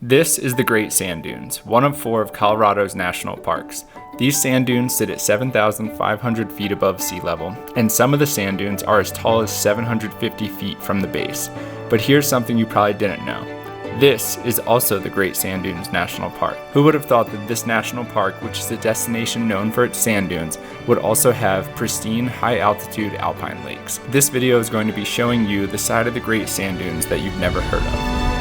This is the Great Sand Dunes, one of 4 of Colorado's national parks. These sand dunes sit at 7,500 feet above sea level, and some of the sand dunes are as tall as 750 feet from the base. But here's something you probably didn't know. This is also the Great Sand Dunes National Park. Who would have thought that this national park, which is a destination known for its sand dunes, would also have pristine, high-altitude alpine lakes? This video is going to be showing you the side of the Great Sand Dunes that you've never heard of.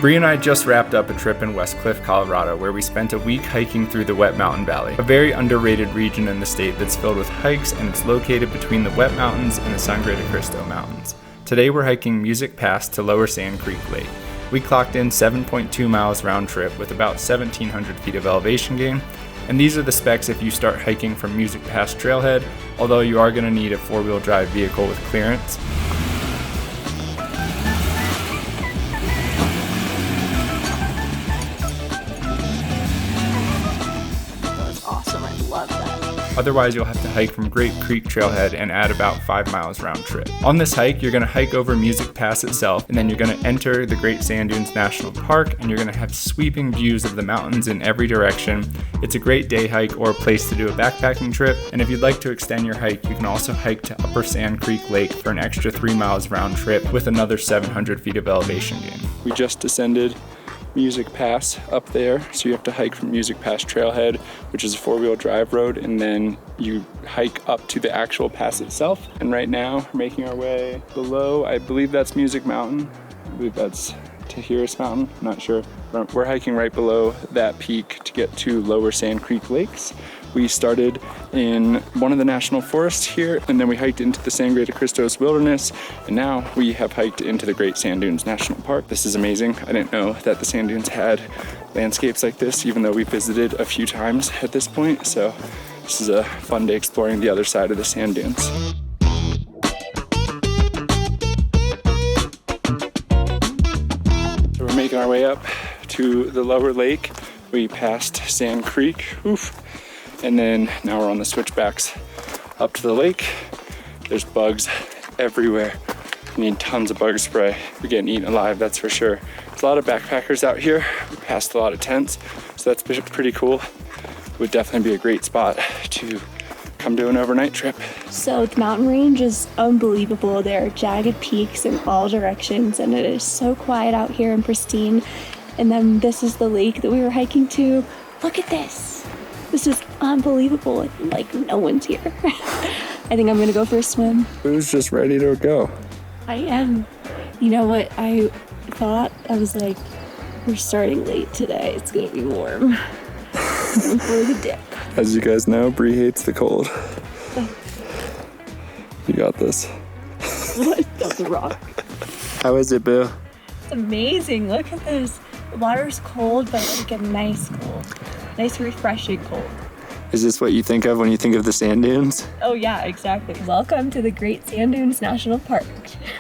Bree and I just wrapped up a trip in West Cliff, Colorado, where we spent a week hiking through the Wet Mountain Valley, a very underrated region in the state that's filled with hikes, and it's located between the Wet Mountains and the Sangre de Cristo Mountains. Today we're hiking Music Pass to Lower Sand Creek Lake. We clocked in 7.2 miles round trip with about 1,700 feet of elevation gain, and these are the specs if you start hiking from Music Pass Trailhead, although you are going to need a 4-wheel drive vehicle with clearance. Otherwise, you'll have to hike from Grape Creek Trailhead and add about 5 miles round trip. On this hike, you're going to hike over Music Pass itself, and then you're going to enter the Great Sand Dunes National Park, and you're going to have sweeping views of the mountains in every direction. It's a great day hike or a place to do a backpacking trip, and if you'd like to extend your hike, you can also hike to Upper Sand Creek Lake for an extra 3 miles round trip with another 700 feet of elevation gain. We just descended Music Pass up there, so you have to hike from Music Pass Trailhead, which is a 4-wheel drive road, and then you hike up to the actual pass itself. And right now we're making our way below, I believe that's Music Mountain, I believe that's Terrace Mountain, I'm not sure. We're hiking right below that peak to get to Lower Sand Creek Lakes. We started in one of the national forests here, and then we hiked into the Sangre de Cristos wilderness, and now we have hiked into the Great Sand Dunes National Park. This is amazing. I didn't know that the sand dunes had landscapes like this, even though we visited a few times at this point, so this is a fun day exploring the other side of the sand dunes. So we're making our way up to the lower lake. We passed Sand Creek. Oof. And then now we're on the switchbacks up to the lake. There's bugs everywhere. We need tons of bug spray. We're getting eaten alive, that's for sure. There's a lot of backpackers out here. We passed a lot of tents, so that's pretty cool. Would definitely be a great spot to come do an overnight trip. So the mountain range is unbelievable. There are jagged peaks in all directions, and it is so quiet out here in Pristine. And then this is the lake that we were hiking to. Look at this. This is unbelievable, like no one's here. I think I'm gonna go for a swim. Who's just ready to go? I am. You know what I thought? I was like, we're starting late today. It's gonna be warm. Going for the dip. As you guys know, Bree hates the cold. You got this. What? That's a rock. How is it, Boo? It's amazing, look at this. The water's cold, but like a nice cold. Nice, refreshing cold. Is this what you think of when you think of the sand dunes? Oh yeah, exactly. Welcome to the Great Sand Dunes National Park.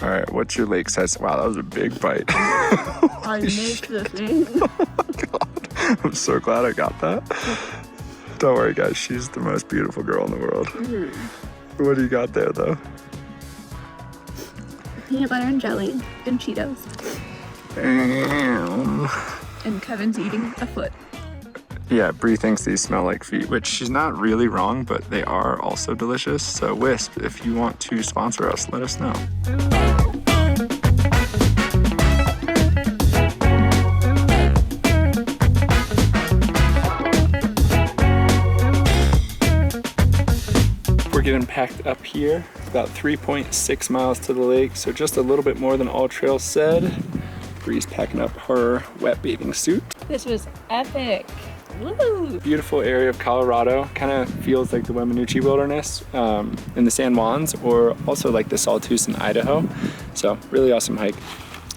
All right, what's your lake size? Wow, that was a big bite. I make the thing. Oh my God. I'm so glad I got that. Don't worry, guys. She's the most beautiful girl in the world. Mm-hmm. What do you got there, though? Peanut butter and jelly and Cheetos. And Kevin's eating a foot. Yeah, Bree thinks these smell like feet, which she's not really wrong, but they are also delicious. So Wisp, if you want to sponsor us, let us know. We're getting packed up here, about 3.6 miles to the lake, so just a little bit more than All Trails said. Bree's packing up her wet bathing suit. This was epic. Woo! Beautiful area of Colorado, kind of feels like the Weminuche Wilderness in the San Juans, or also like the Saltus in Idaho. So really awesome hike.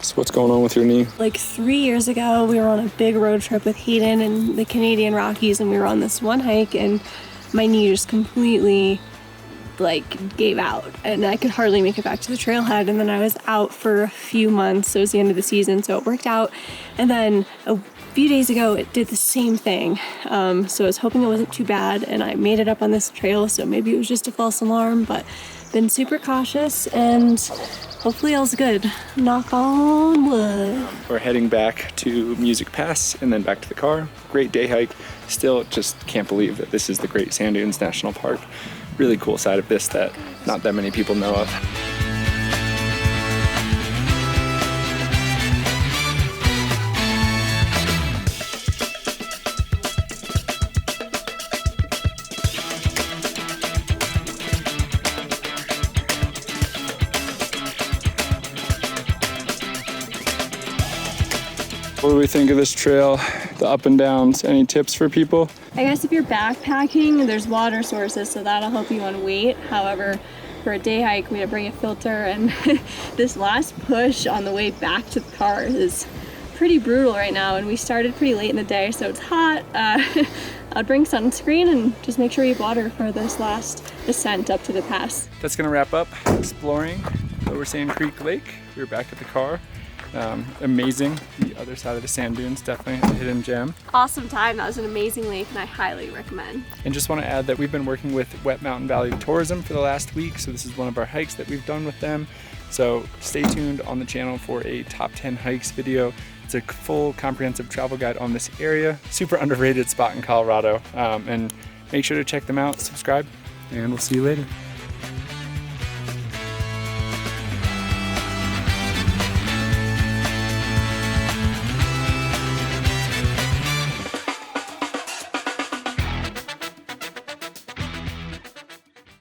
So what's going on with your knee? Like 3 years ago, we were on a big road trip with Hayden and the Canadian Rockies, and we were on this one hike, and my knee just completely like gave out, and I could hardly make it back to the trailhead. And then I was out for a few months, so it was the end of the season, so it worked out. And then a few days ago it did the same thing, so I was hoping it wasn't too bad, and I made it up on this trail, so maybe it was just a false alarm, but been super cautious, and hopefully all's good. Knock on wood. We're heading back to Music Pass and then back to the car. Great day hike. Still just can't believe that this is the Great Sand Dunes National Park. Really cool side of this that not that many people know of. What do we think of this trail, the up and downs? Any tips for people? I guess if you're backpacking, there's water sources, so that'll help you on weight. However, for a day hike, we had to bring a filter, and this last push on the way back to the car is pretty brutal right now, and we started pretty late in the day, so it's hot. I'd bring sunscreen and just make sure you have water for this last descent up to the pass. That's gonna wrap up exploring Lower Sand Creek Lake. We're back at the car. Amazing. The other side of the sand dunes, definitely a hidden gem. Awesome time. That was an amazing lake, and I highly recommend. And just want to add that we've been working with Wet Mountain Valley Tourism for the last week, so this is one of our hikes that we've done with them. So stay tuned on the channel for a top 10 hikes video. It's a full comprehensive travel guide on this area. Super underrated spot in Colorado. And make sure to check them out, subscribe, and we'll see you later.